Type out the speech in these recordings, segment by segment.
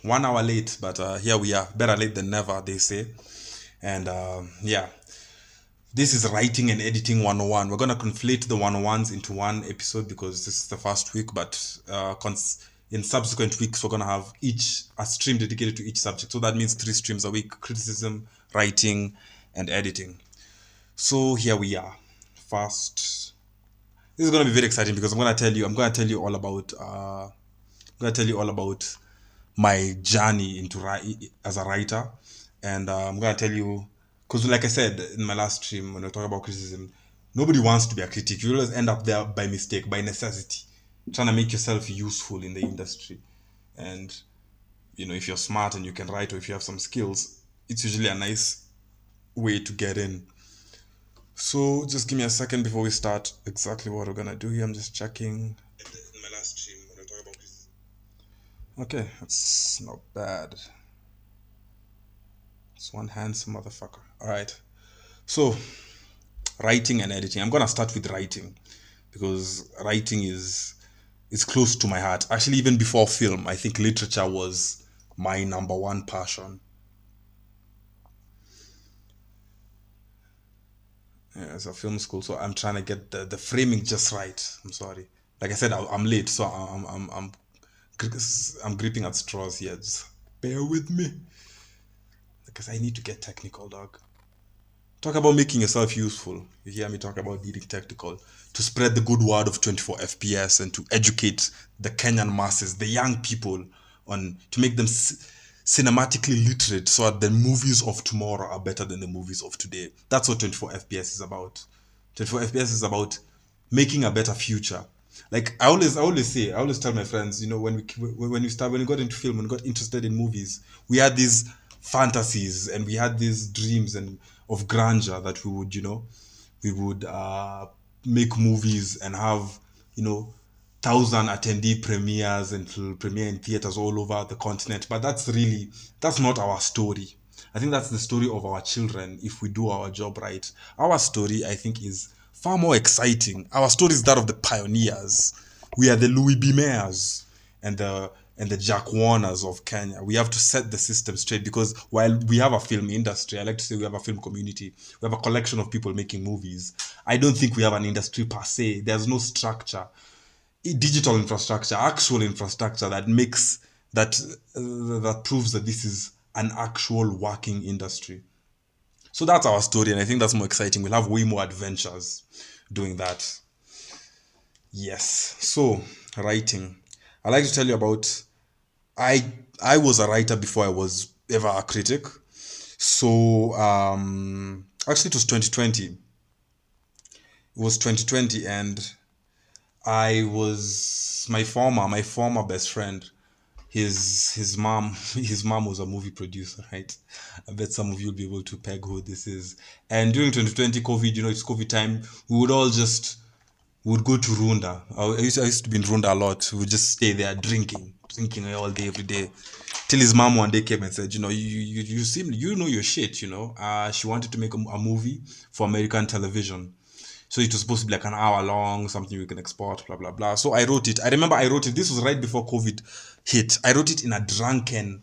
1 hour late, but here we are. Better late than never, they say. And yeah, this is writing and editing 101. We're gonna conflate the 101s into one episode because this is the first week, but in subsequent weeks we're gonna have each a stream dedicated to each subject. So that means 3 streams a week: criticism, writing, and editing. So here we are. First, this is gonna be very exciting because I'm gonna tell you all about my journey into as a writer, and I'm gonna tell you because, like I said in my last stream when I talk about criticism, nobody wants to be a critic. You always end up there by mistake, by necessity, trying to make yourself useful in the industry. And if you're smart and you can write, or if you have some skills, it's usually a nice way to get in. So just give me a second before we start exactly what we're gonna do here. I'm just checking. In my last stream when I talk about criticism. Okay, that's not bad. It's one handsome motherfucker. All right. So, writing and editing. I'm gonna start with writing because writing is close to my heart. Actually, even before film, I think literature was my number one passion. Yeah, as a film school, so I'm trying to get the framing just right. I'm sorry. Like I said, I'm late, so I'm gripping at straws here. Just bear with me because I need to get technical, dog. Talk about making yourself useful. You hear me talk about being technical to spread the good word of 24 FPS and to educate the Kenyan masses, the young people, on to make them cinematically literate so that the movies of tomorrow are better than the movies of today. That's what 24 FPS is about. 24 FPS is about making a better future. Like I always tell my friends, when we got into film and got interested in movies, we had these fantasies and we had these dreams and of grandeur that we would make movies and have, 1,000 attendee premieres and premiere in theaters all over the continent. But that's not our story. I think that's the story of our children if we do our job right. Our story, I think, is far more exciting. Our story is that of the pioneers. We are the Louis B. Mayers and the Jack Warners of Kenya. We have to set the system straight because while we have a film industry, I like to say we have a film community, we have a collection of people making movies. I don't think we have an industry per se. There's no structure, digital infrastructure, actual infrastructure that proves that this is an actual working industry. So that's our story, and I think that's more exciting. We'll have way more adventures doing that. Yes. So writing. I like to tell you about I I was a writer before I was ever a critic. So actually it was 2020. It was 2020, and I was my former best friend. His mom was a movie producer, right? I bet some of you will be able to peg who this is. And during 2020 COVID, it's COVID time, we would all just would go to Runda. I used to be in Runda a lot. We would just stay there drinking all day, every day. Till his mom one day came and said, you seem, your shit, She wanted to make a movie for American television. So it was supposed to be like an hour long, something we can export, blah, blah, blah. So I wrote it. I remember I wrote it. This was right before COVID hit. I wrote it in a drunken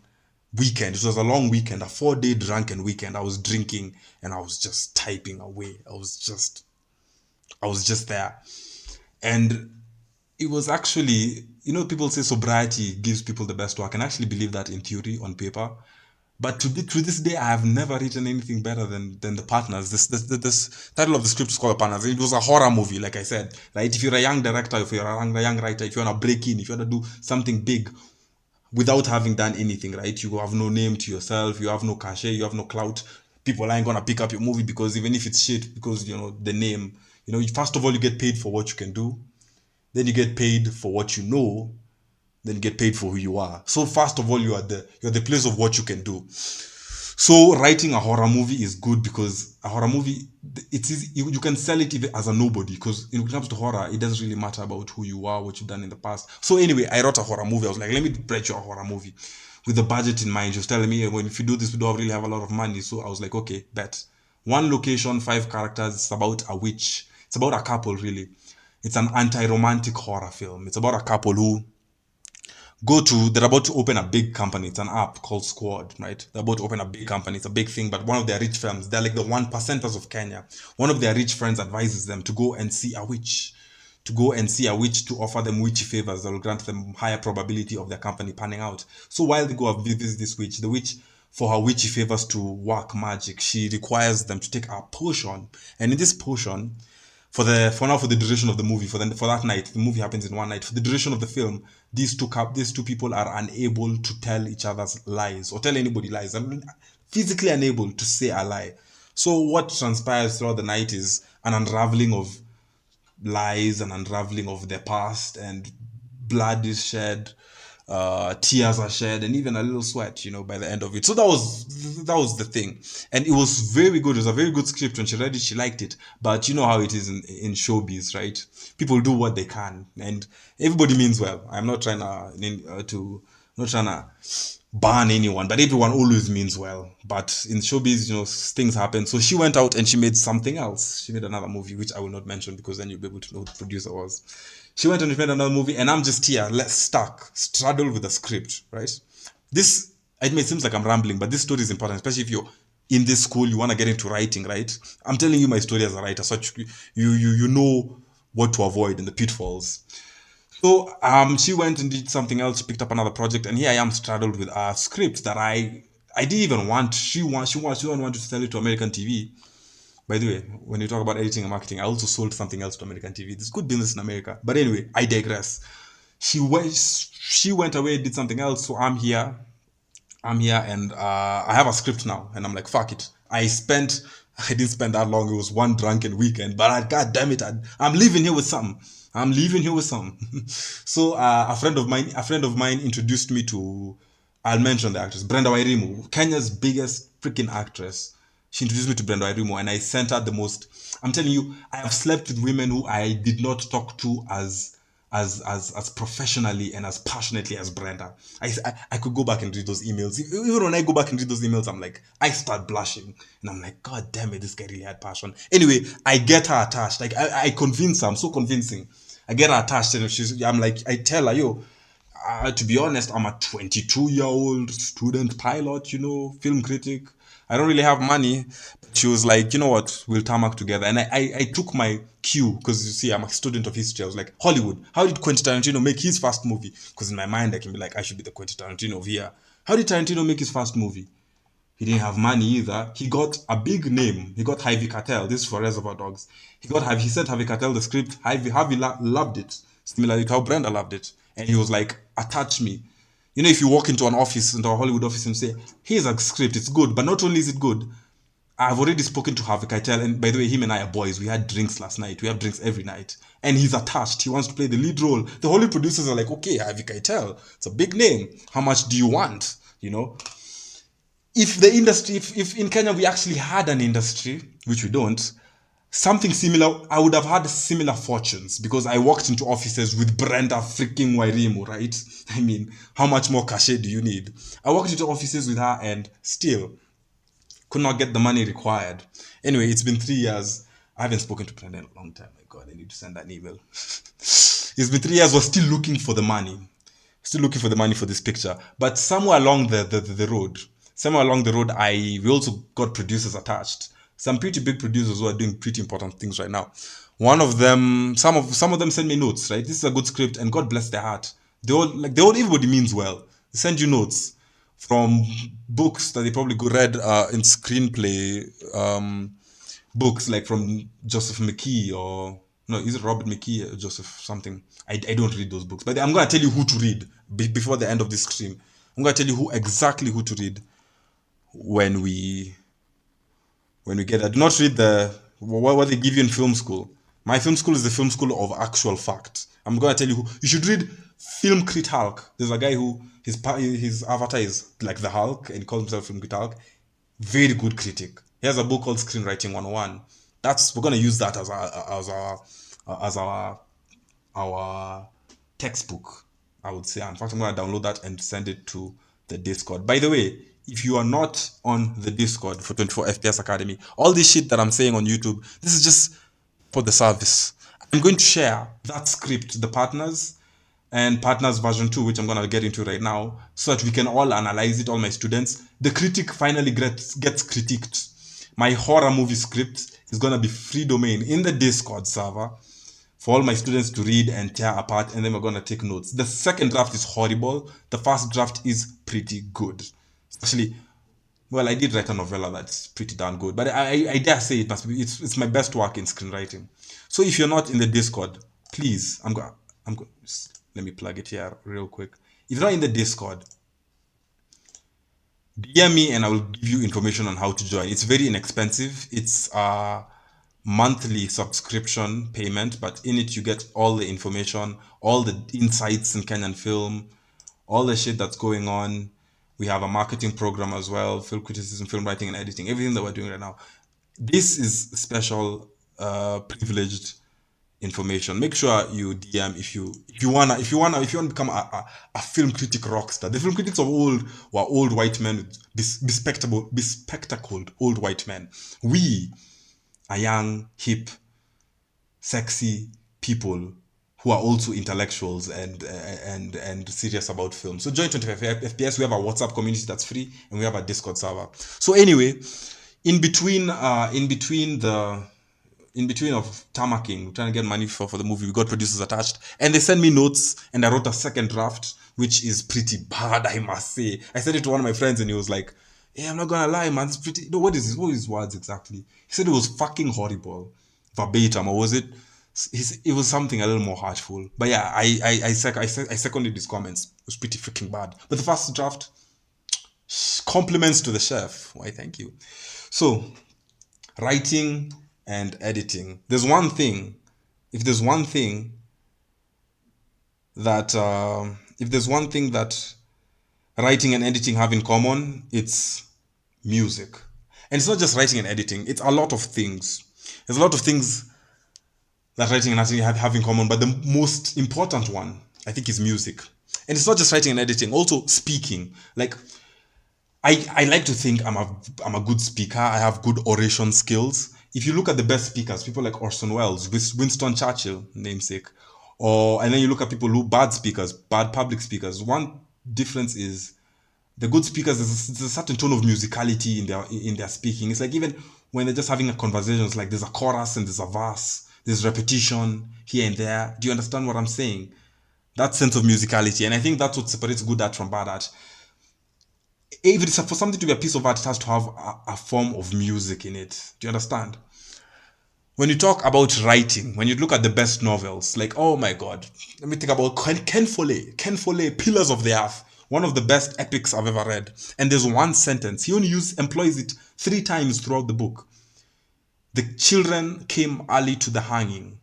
weekend. It was a long weekend, a 4-day drunken weekend. I was drinking and I was just typing away. I was just there. And it was actually, people say sobriety gives people the best work. I can actually believe that in theory, on paper. But to this day, I have never written anything better than The Partners. This title of the script is called The Partners. It was a horror movie, like I said. Right? If you're a young director, if you're a young writer, if you want to break in, if you want to do something big without having done anything, right? You have no name to yourself. You have no cachet. You have no clout. People aren't gonna pick up your movie because even if it's shit, because the name. First of all, you get paid for what you can do. Then you get paid for what you know, then you get paid for who you are. So first of all, you're the place of what you can do. So writing a horror movie is good because a horror movie, it's easy. You can sell it even as a nobody because when it comes to horror, it doesn't really matter about who you are, what you've done in the past. So anyway, I wrote a horror movie. I was like, let me write you a horror movie with the budget in mind. She was telling me, when if you do this, we don't really have a lot of money. So I was like, okay, bet. One location, 5 characters. It's about a witch. It's about a couple, really. It's an anti-romantic horror film. It's about a couple who they're about to open a big company. It's an app called Squad, right? They're about to open a big company. It's a big thing, but one of their rich friends, they're like the 1%ers of Kenya. One of their rich friends advises them to go and see a witch. To go and see a witch to offer them witchy favors that will grant them higher probability of their company panning out. So while they go and visit this witch, the witch, for her witchy favors to work magic, she requires them to take a potion. And in this potion, for the duration of the movie, for that night, the movie happens in one night. For the duration of the film, these two people are unable to tell each other's lies or tell anybody lies. I mean, physically unable to say a lie. So what transpires throughout the night is an unraveling of lies, and unraveling of their past, and blood is shed, tears are shed, and even a little sweat, by the end of it. So that was the thing, and it was very good. It was a very good script. When she read it, she liked it. But you know how it is in showbiz, right? People do what they can, and everybody means well. I'm not trying not trying to ban anyone, but everyone always means well. But in showbiz, things happen. So she went out and she made something else. She made another movie, which I will not mention because then you'll be able to know who the producer was. She went and made another movie, and I'm just here, straddled with the script, right? This, it may seem like I'm rambling, but this story is important, especially if you're in this school, you want to get into writing, right? I'm telling you my story as a writer, so you know what to avoid in the pitfalls. So she went and did something else. She picked up another project, and here I am straddled with a script that I didn't even want. She don't want to sell it to American TV. By the way, when you talk about editing and marketing, I also sold something else to American TV. There's good business in America. But anyway, I digress. She went away, did something else. So I'm here, and I have a script now, and I'm like, fuck it. I didn't spend that long. It was one drunken weekend, but god damn it, I'm leaving here with something. I'm leaving here with something. So a friend of mine introduced me to, I'll mention the actress, Brenda Wairimu, Kenya's biggest freaking actress. She introduced me to Brenda Wairimu, and I sent her the most. I'm telling you, I have slept with women who I did not talk to as professionally and as passionately as Brenda. I could go back and read those emails. Even when I go back and read those emails, I'm like, I start blushing, and I'm like, God damn it, this guy really had passion. Anyway, I get her attached. Like I convince her. I'm so convincing. I get her attached, and I'm like, I tell her, yo, to be honest, I'm a 22-year-old student pilot, film critic. I don't really have money. She was like, you know what, we'll tarmac together. And I took my cue, because you see, I'm a student of history. I was like, Hollywood, how did Quentin Tarantino make his first movie? Because in my mind, I can be like, I should be the Quentin Tarantino of here. How did Tarantino make his first movie? He didn't have money either. He got a big name. He got Harvey Keitel. This is for Reservoir Dogs. He sent Harvey Keitel the script. Harvey loved it. Similarly to how Brenda loved it. And he was like, attach me. If you walk into a Hollywood office, and say, here's a script, it's good. But not only is it good, I've already spoken to Harvey Keitel. And by the way, him and I are boys. We had drinks last night. We have drinks every night. And he's attached. He wants to play the lead role. The Hollywood producers are like, okay, Harvey Keitel, it's a big name. How much do you want? If the industry, if in Kenya we actually had an industry, which we don't, something similar, I would have had similar fortunes, because I walked into offices with Brenda freaking Wairimu, right? I mean, how much more cachet do you need? I walked into offices with her and still could not get the money required. Anyway, it's been 3 years. I haven't spoken to Brenda in a long time. My God, I need to send an email. It's been 3 years. We're still looking for the money. Still looking for the money for this picture. But somewhere along the road, we also got producers attached. Some pretty big producers who are doing pretty important things right now. One of them, some of them send me notes, right? This is a good script, and God bless their heart. Everybody means well. They send you notes from books that they probably read in screenplay books, like from Joseph McKee, or no, is it Robert McKee or Joseph something? I don't read those books, but I'm going to tell you who to read before the end of this stream. I'm going to tell you exactly who to read when we get there. Do not read what they give you in film school. My film school is the film school of actual fact. I'm going to tell you who. You should read Film Crit Hulk. There's a guy who, his avatar is like the Hulk, and he calls himself Film Crit Hulk. Very good critic. He has a book called Screenwriting 101. We're going to use that as our textbook, I would say. In fact, I'm going to download that and send it to the Discord. By the way, if you are not on the Discord for 24 FPS Academy, all this shit that I'm saying on YouTube, this is just for the service. I'm going to share that script to the partners and Partners version 2, which I'm going to get into right now, so that we can all analyze it, all my students. The critic finally gets critiqued. My horror movie script is going to be free domain in the Discord server for all my students to read and tear apart, and then we're going to take notes. The second draft is horrible. The first draft is pretty good. Actually, well, I did write a novella that's pretty darn good, but I dare say it's my best work in screenwriting. So if you're not in the Discord, please, I'm going. Let me plug it here real quick. If you're not in the Discord, DM me and I will give you information on how to join. It's very inexpensive. It's a monthly subscription payment, but in it you get all the information, all the insights in Kenyan film, all the shit that's going on. We have a marketing program as well, film criticism, film writing and editing, everything that we're doing right now. This is special, privileged information. Make sure you DM if you wanna become a film critic rock star. The film critics of old were old white men, bespectacled old white men. We are young, hip, sexy people who are also intellectuals and serious about film. So join 25 FPS. We have a WhatsApp community that's free, and we have a Discord server. So anyway, in between of tarmacking, trying to get money for the movie, we got producers attached, and they sent me notes, and I wrote a second draft, which is pretty bad, I must say. I sent it to one of my friends, and he was like, "Hey, I'm not gonna lie, man, it's pretty." No, what is this? What are his words exactly? He said it was fucking horrible, verbatim, or was it? It was something a little more heartful. But yeah, I seconded his comments. It was pretty freaking bad. But the first draft, compliments to the chef. Why, thank you. So, writing and editing. There's one thing. If there's one thing that writing and editing have in common, it's music. And it's not just writing and editing. It's a lot of things. There's a lot of things that writing and editing have in common, but the most important one, I think, is music. And it's not just writing and editing, also speaking. Like, I like to think I'm a good speaker. I have good oration skills. If you look at the best speakers, people like Orson Welles, Winston Churchill, namesake, and then you look at people who bad speakers, bad public speakers. One difference is the good speakers. There's a certain tone of musicality in their speaking. It's like even when they're just having a conversation, it's like there's a chorus and there's a verse, there's repetition here and there. Do you understand what I'm saying? That sense of musicality, and I think that's what separates good art from bad art. If it's for something to be a piece of art, it has to have a form of music in it. Do you understand? When you talk about writing, when you look at the best novels, like, oh my god, let me think about Ken Follett, Pillars of the Earth, one of the best epics I've ever read. And there's one sentence, he only employs it 3 times throughout the book. The children came early to the hanging.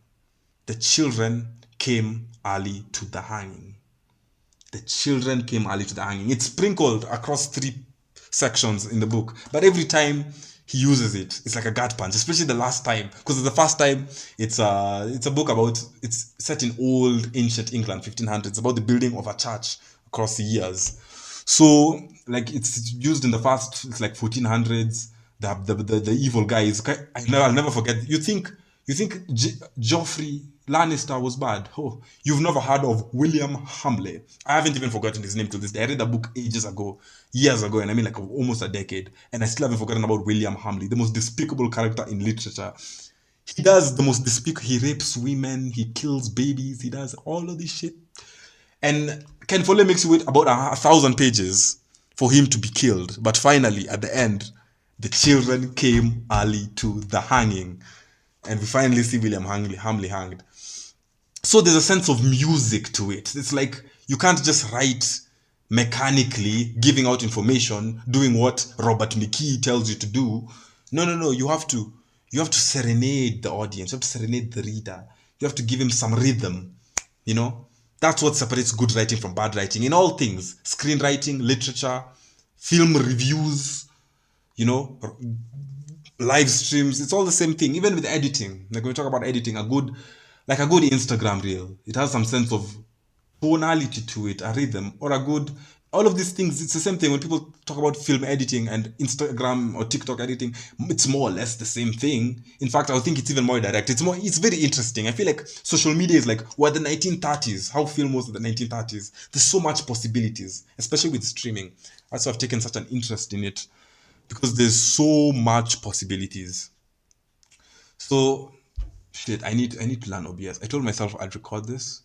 The children came early to the hanging. The children came early to the hanging. It's sprinkled across 3 sections in the book, but every time he uses it, it's like a gut punch, especially the last time, because the first time it's a book about, it's set in old ancient England, 1500s, about the building of a church across the years. So like it's used in the first, it's like 1400s. The evil guy is, I'll never forget. You think Joffrey Lannister was bad? Oh, you've never heard of William Hamley? I haven't even forgotten his name to this day. I read the book years ago, and I mean like almost a decade, and I still haven't forgotten about William Hamley, the most despicable character in literature. He does the most despicable. He rapes women, he kills babies, he does all of this shit. And Ken Follett makes you wait about 1,000 pages for him to be killed, but finally at the end, the children came early to the hanging, and we finally see William Hamley hanged. So there's a sense of music to it. It's like you can't just write mechanically, giving out information, doing what Robert McKee tells you to do. No. You have to serenade the audience. You have to serenade the reader. You have to give him some rhythm. You know, that's what separates good writing from bad writing in all things: screenwriting, literature, film reviews. You know, live streams. It's all the same thing. Even with editing, like when we talk about editing, a good Instagram reel, it has some sense of tonality to it, a rhythm, or a good All of these things, it's the same thing when people talk about film editing and Instagram or TikTok editing. It's more or less the same thing. In fact, I think it's even more direct. It's very interesting. I feel like social media is like, we're the 1930s, how film was in the 1930s. There's so much possibilities, especially with streaming. That's why I've taken such an interest in it, because there's so much possibilities. So shit, I need to learn OBS. I told myself I'd record this,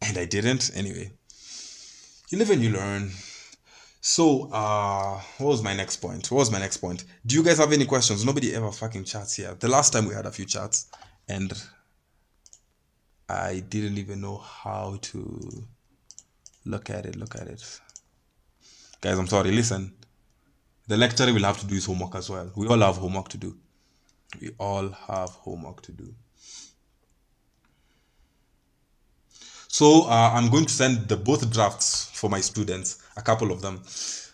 and I didn't. Anyway, you live and you learn. So, what was my next point? What was my next point? Do you guys have any questions? Nobody ever fucking chats here. The last time we had a few chats, and I didn't even know how to look at it. Look at it. Guys, I'm sorry. Listen, the lecturer will have to do his homework as well. We all have homework to do. We all have homework to do. So I'm going to send the both drafts for my students, a couple of them,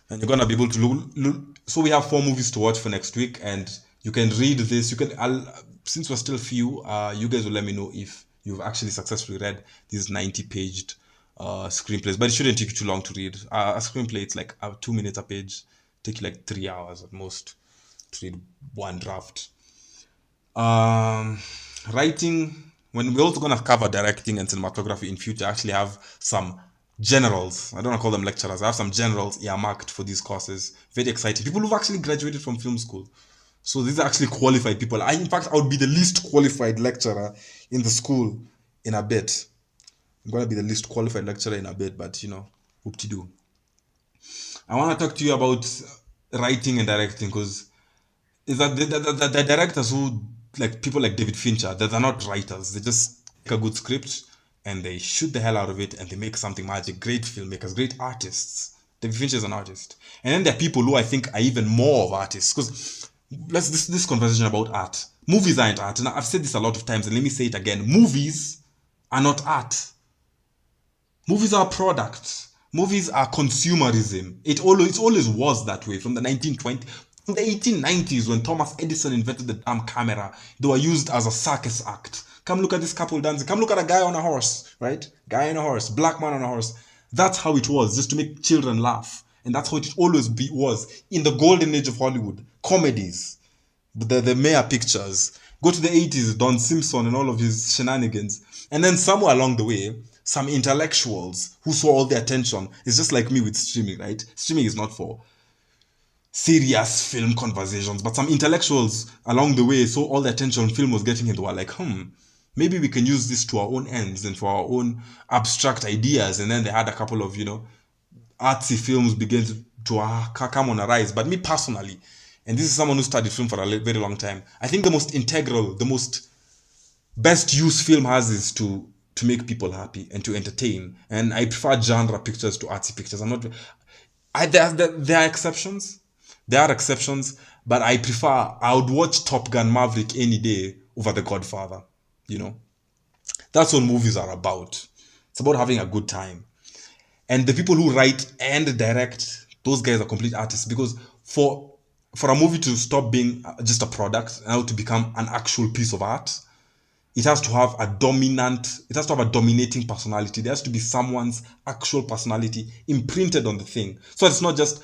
and you're gonna be able to look. So we have 4 movies to watch for next week, and you can read this. You can. Since we're still few, you guys will let me know if you've actually successfully read these 90-paged screenplays. But it shouldn't take you too long to read. A screenplay, it's like 2 minutes a page. Take you like 3 hours at most to read one draft. Um, Writing. When we're also gonna cover directing and cinematography in future, I actually have some generals. I don't want to call them lecturers. I have some generals earmarked for these courses. Very exciting. People who've actually graduated from film school. So these are actually qualified people. In fact, I would be the least qualified lecturer in the school in a bit. I'm gonna be the least qualified lecturer in a bit, but whoop to do. I want to talk to you about writing and directing, because is that the directors who, like people like David Fincher, that are not writers. They just take a good script and they shoot the hell out of it and they make something magic. Great filmmakers, great artists. David Fincher is an artist. And then there are people who I think are even more of artists. Because this conversation about art. Movies aren't art. And I've said this a lot of times, and let me say it again. Movies are not art. Movies are products. Movies are consumerism. It always was that way from the 1920s. From the 1890s, when Thomas Edison invented the damn camera, they were used as a circus act. Come look at this couple dancing. Come look at a guy on a horse, right? Guy on a horse, black man on a horse. That's how it was, just to make children laugh. And that's how it always was in the golden age of Hollywood. Comedies, the Mayer pictures. Go to the 80s, Don Simpson and all of his shenanigans. And then somewhere along the way, some intellectuals who saw all the attention. It's just like me with streaming, right? Streaming is not for serious film conversations, but some intellectuals along the way saw all the attention film was getting, and they were like, maybe we can use this to our own ends and for our own abstract ideas. And then they had a couple of, artsy films begin to come on a rise. But me personally, and this is someone who studied film for a very long time, I think the most integral, the most best use film has is to make people happy and to entertain. And I prefer genre pictures to artsy pictures. There are exceptions. There are exceptions, but I would watch Top Gun Maverick any day over The Godfather. That's what movies are about. It's about having a good time. And the people who write and direct, those guys are complete artists, because for a movie to stop being just a product and now to become an actual piece of art, it has to have a dominating personality. There has to be someone's actual personality imprinted on the thing. So it's not just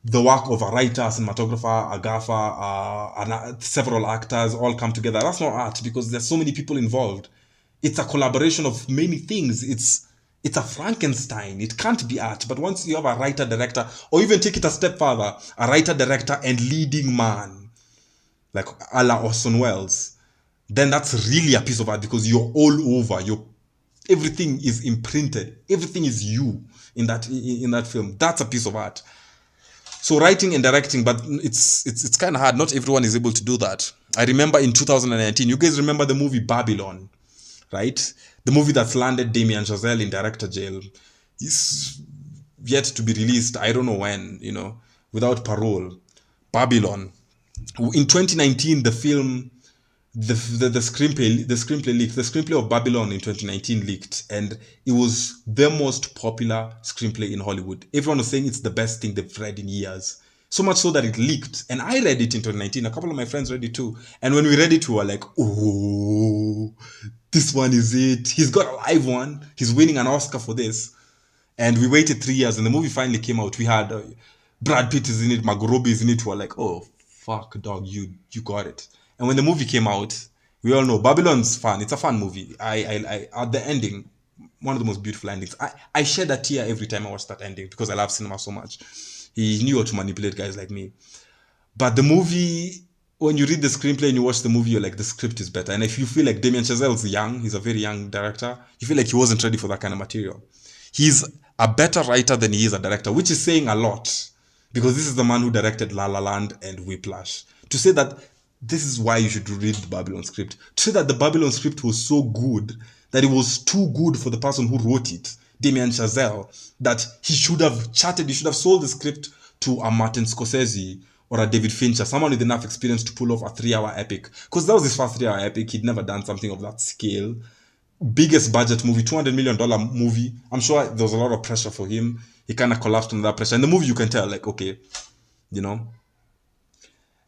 the work of a writer, a cinematographer, a gaffer, several actors all come together. That's not art, because there's so many people involved. It's a collaboration of many things. It's a Frankenstein. It can't be art. But once you have a writer, director, or even take it a step further, a writer, director, and leading man, like a la Orson Welles, then that's really a piece of art, because you're all over. Everything is imprinted. Everything is you in that film. That's a piece of art. So writing and directing, but it's kind of hard. Not everyone is able to do that. I remember in 2019, you guys remember the movie Babylon, right? The movie that's landed Damien Chazelle in director jail. He's yet to be released. I don't know when, without parole. Babylon. In 2019, the film, the screenplay leaked. The screenplay of Babylon in 2019 leaked, and it was the most popular screenplay in Hollywood. Everyone was saying it's the best thing they've read in years. So much so that it leaked. And I read it in 2019. A couple of my friends read it too. And when we read it, we were like, oh, this one is it. He's got a live one. He's winning an Oscar for this. And we waited 3 years, and the movie finally came out. We had Brad Pitt is in it, Margot Robbie is in it. We're like, oh fuck, dog, you got it. And when the movie came out, we all know Babylon's fun. It's a fun movie. I at the ending, one of the most beautiful endings. I shed a tear every time I watched that ending because I love cinema so much. He knew how to manipulate guys like me. But the movie, when you read the screenplay and you watch the movie, you're like, the script is better. And if you feel like Damien Chazelle's young, he's a very young director, you feel like he wasn't ready for that kind of material. He's a better writer than he is a director, which is saying a lot. Because this is the man who directed La La Land and Whiplash. To say that this is why you should read the Babylon script. To say that the Babylon script was so good that it was too good for the person who wrote it, Damien Chazelle, that he should have sold the script to a Martin Scorsese or a David Fincher, someone with enough experience to pull off a 3-hour epic. Because that was his first 3-hour epic. He'd never done something of that scale. Biggest budget movie, $200 million movie. I'm sure there was a lot of pressure for him. He kind of collapsed under that pressure. And the movie, you can tell, like, okay, you know,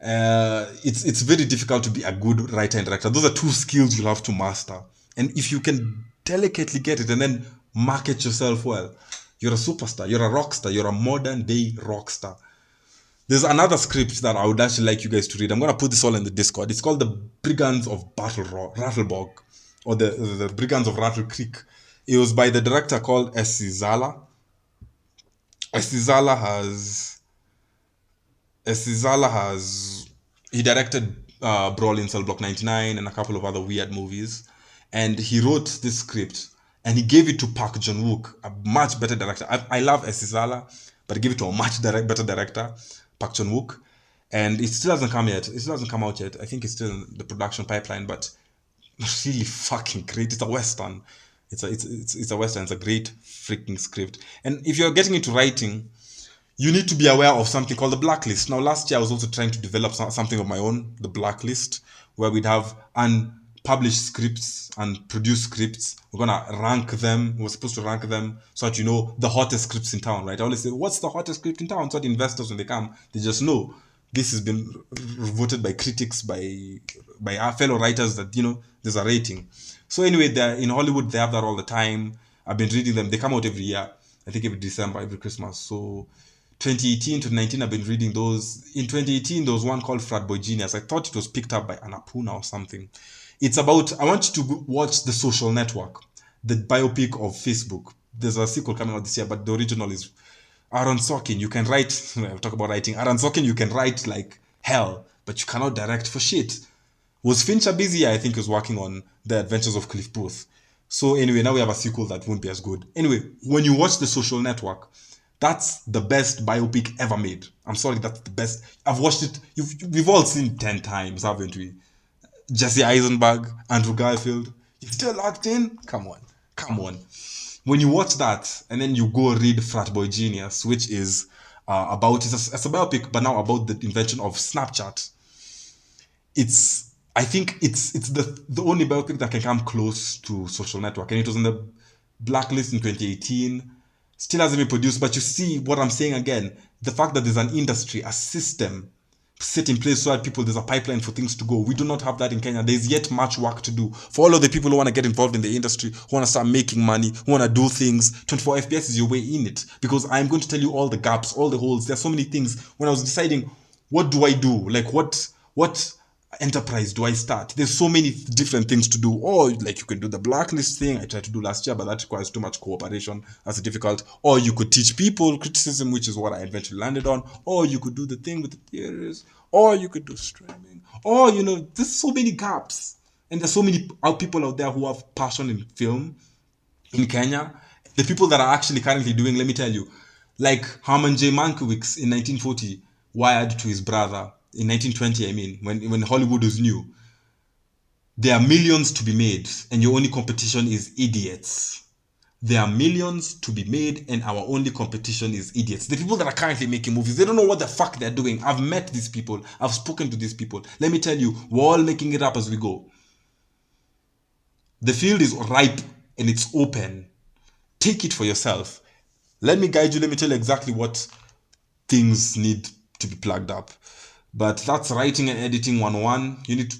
it's very difficult to be a good writer and director. Those are two skills you'll have to master. And if you can delicately get it and then market yourself well, you're a superstar, you're a rock star, you're a modern day rock star. There's another script that I would actually like you guys to read. I'm going to put this all in the Discord. It's called The Brigands of Rattlebog, or the Brigands of Rattle Creek. It was by the director called Esizala. He directed Brawl in Cell Block 99 and a couple of other weird movies. And he wrote this script and he gave it to Park Chan-wook, a much better director. I love Esizala, but he gave it to a much better director, Park Chan-wook. And it still hasn't come yet. It still hasn't come out yet. I think it's still in the production pipeline, but really fucking great. It's a Western. It's a Western. It's a great freaking script. And if you're getting into writing, you need to be aware of something called the blacklist. Now, last year I was also trying to develop something of my own, the blacklist, where we'd have unpublished scripts and produced scripts. We're gonna rank them. We're supposed to rank them so that you know the hottest scripts in town, right? I always say, what's the hottest script in town? So that investors, when they come, they just know this has been voted by critics, by our fellow writers, that, you know, there's a rating. So anyway, in Hollywood, they have that all the time. I've been reading them. They come out every year. I think every December, every Christmas. So 2018 to 2019, I've been reading those. In 2018, there was one called Frat Boy Genius. I thought it was picked up by Annapurna or something. It's about, I want you to watch The Social Network, the biopic of Facebook. There's a sequel coming out this year, but the original is Aaron Sorkin. You can write, we'll talk about writing. Aaron Sorkin, you can write like hell, but you cannot direct for shit. Was Fincher busy? I think he was working on The Adventures of Cliff Booth. So anyway, now we have a sequel that won't be as good. Anyway, when you watch The Social Network, that's the best biopic ever made. I'm sorry, that's the best. I've watched it. We've all seen it 10 times, haven't we? Jesse Eisenberg, Andrew Garfield. You still locked in? Come on. When you watch that and then you go read Frat Boy Genius, which is about, it's a biopic, but now about the invention of Snapchat. I think it's the only biopic that can come close to Social Network, and it was on the blacklist in 2018. Still hasn't been produced, but you see what I'm saying again. The fact that there's an industry, a system set in place so that there's a pipeline for things to go. We do not have that in Kenya. There's yet much work to do. For all of the people who want to get involved in the industry, who want to start making money, who want to do things, 24 FPS is your way in it. Because I'm going to tell you all the gaps, all the holes. There's so many things. When I was deciding, what do I do? Like, what enterprise do I start? There's so many different things to do. Or like you can do the blacklist thing I tried to do last year, but that requires too much cooperation. That's difficult. Or you could teach people criticism, which is what I eventually landed on. Or you could do the thing with the theories. Or you could do streaming. Or, you know, there's so many gaps. And there's so many people out there who have passion in film in Kenya. The people that are actually currently doing, let me tell you, like Herman J. Mankiewicz in 1940 wired to his brother. In 1920, I mean, when Hollywood was new, there are millions to be made, and your only competition is idiots. There are millions to be made, and our only competition is idiots. The people that are currently making movies, they don't know what the fuck they're doing. I've met these people. I've spoken to these people. Let me tell you, we're all making it up as we go. The field is ripe, and it's open. Take it for yourself. Let me guide you. Let me tell you exactly what things need to be plugged up. But that's writing and editing 101. You need to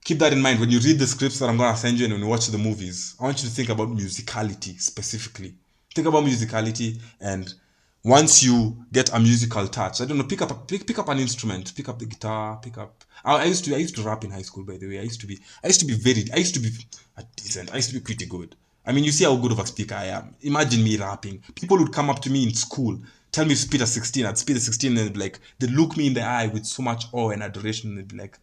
keep that in mind when you read the scripts that I'm going to send you and when you watch the movies. I want you to think about musicality specifically. Think about musicality, and once you get a musical touch, I don't know, pick up an instrument, pick up the guitar, pick up. I used to rap in high school, by the way. I used to be decent. I used to be pretty good. I mean, you see how good of a speaker I am. Imagine me rapping. People would come up to me in school, tell me to spit a 16. I'd spit a 16, and they'd be like, they'd look me in the eye with so much awe and adoration, and they'd be like,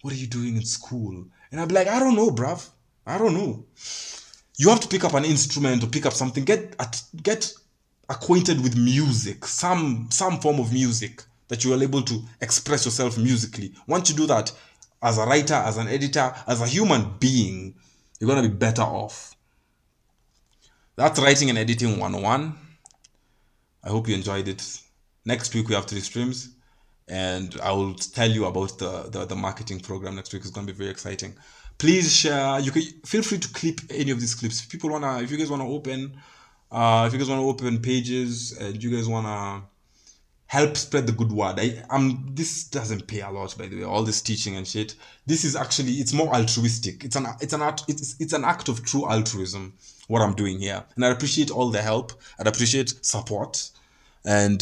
"What are you doing in school?" And I'd be like, "I don't know, bruv. I don't know." You have to pick up an instrument or pick up something. Get acquainted with music, some form of music that you are able to express yourself musically. Once you do that, as a writer, as an editor, as a human being, you're gonna be better off. That's writing and editing 101. I hope you enjoyed it. Next week we have 3 streams, and I will tell you about the marketing program next week. It's going to be very exciting. Please share. You can feel free to clip any of these clips. If you guys wanna open pages, and you guys wanna help spread the good word. This doesn't pay a lot, by the way. All this teaching and shit. This is actually, it's more altruistic. It's an act of true altruism, what I'm doing here, and I appreciate all the help. I'd appreciate support, and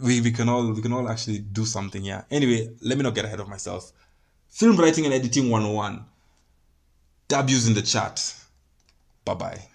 we can all actually do something here. Anyway, let me not get ahead of myself. Film writing and editing 101. W's in the chat. Bye bye.